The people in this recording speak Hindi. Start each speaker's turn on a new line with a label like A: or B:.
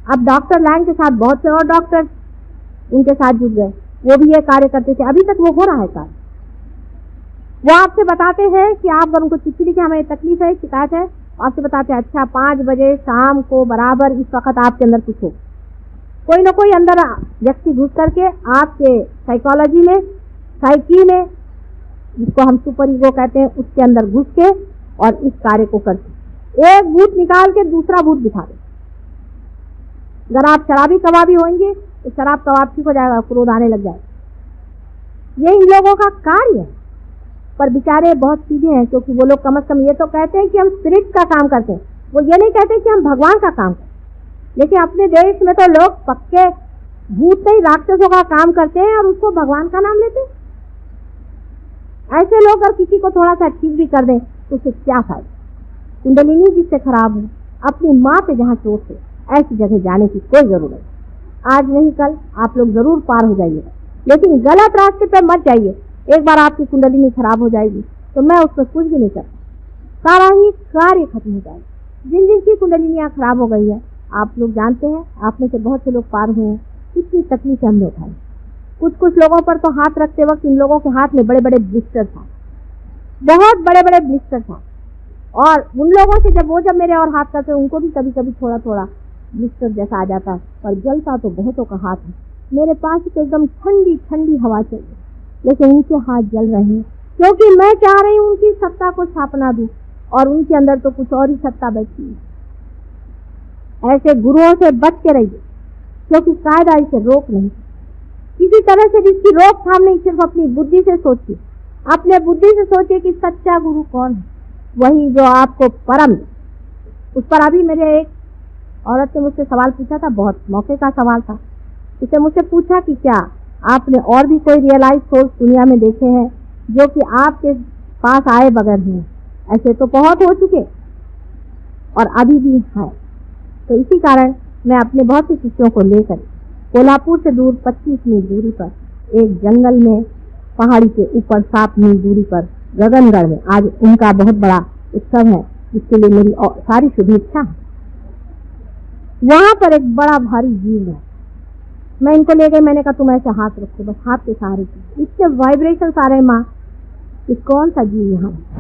A: अब डॉक्टर लाइन के साथ बहुत से और डॉक्टर उनके साथ जुड़ गए, वो भी ये कार्य करते थे, अभी तक वो हो रहा है कार्य। वो आपसे बताते हैं कि आप उनको चिट्ठी लिखे, हमें तकलीफ है, शिकायत है, आपसे बताते हैं अच्छा 5 बजे शाम को बराबर इस वक्त आपके अंदर कुछ हो। कोई ना कोई अंदर व्यक्ति घुस करके आपके साइकोलॉजी में, साइकी में, जिसको हम सुपर ईगो कहते हैं, उसके अंदर घुस के और इस कार्य को करते। एक भूत निकाल के दूसरा भूत दिखा दे। अगर आप शराबी कबाबी होंगे तो शराब कबाब ठीक हो जाएगा, क्रोध आने लग जाएगा। ये इन लोगों का कार्य है। पर बेचारे बहुत सीधे हैं, क्योंकि वो लोग कम से कम ये तो कहते हैं कि हम स्पिरिट का काम करते हैं, वो ये नहीं कहते कि हम भगवान का काम करते हैं। लेकिन अपने देश में तो लोग पक्के भूत नहीं राक्षसों का काम करते हैं और उसको भगवान का नाम लेते हैं। ऐसे लोग अगर किसी को थोड़ा सा ठीक भी कर दें तो उसे क्या फायदा। कुंडलिनी जिससे खराब है, अपनी माँ पे जहाँ चोट है, ऐसी जगह जाने की कोई जरूरत नहीं। आज नहीं कल आप लोग जरूर पार हो जाइएगा, लेकिन गलत रास्ते पे मत जाइए। एक बार आपकी कुंडलिनी खराब हो जाएगी तो मैं उसमें कुछ भी नहीं कर, सारा ही कार्य खत्म हो जाएगा। जिन जिन की कुंडलिनियाँ खराब हो गई है, आप लोग जानते हैं, आप में से बहुत से लोग पार हुए हैं, कितनी तकलीफें हमने उठाई। कुछ लोगों पर तो हाथ रखते वक्त इन लोगों के हाथ में बड़े बड़े ब्लिस्टर था, बहुत बड़े बड़े ब्लिस्टर था। और उन लोगों से जब मेरे और हाथ करते, उनको भी कभी कभी थोड़ा थोड़ा ब्लिस्टर जैसा आ जाता, पर जलता तो बहुतों का हाथ है। मेरे पास तो एकदम ठंडी ठंडी हवा चाहिए, लेकिन उनके हाथ जल रहे हैं, क्योंकि मैं चाह रही हूँ उनकी सत्ता को स्थापना दूं, और उनके अंदर तो कुछ और ही सत्ता बैठी है। ऐसे गुरुओं से बच के रहिए, क्योंकि कायदा इसे रोक नहीं, किसी तरह से इसकी रोकथाम नहीं। सिर्फ अपनी बुद्धि से सोचिए, अपने बुद्धि से सोचिए कि सच्चा गुरु कौन है, वही जो आपको परम। उस पर अभी मेरे एक औरत ने मुझसे सवाल पूछा था, बहुत मौके का सवाल था। उसे मुझसे पूछा कि क्या आपने और भी कोई रियलाइज सोर्स दुनिया में देखे हैं जो कि आपके पास आए बगैर हैं? ऐसे तो बहुत हो चुके और अभी भी है। तो इसी कारण मैं अपने बहुत सी शिष्यों को लेकर कोल्हापुर से दूर 25 मील दूरी पर एक जंगल में, पहाड़ी के ऊपर 7 मील दूरी पर गगनगढ़ में आज उनका बहुत बड़ा उत्सव है, जिसके लिए मेरी सारी शुभेच्छा है। वहां पर एक बड़ा भारी जीव है, मैं इनको ले गई, मैंने कहा तुम ऐसे हाथ रखो, बस हाथ के सहारे की, इससे वाइब्रेशन आ रहे माँ कि कौन सा जीव यहाँ है।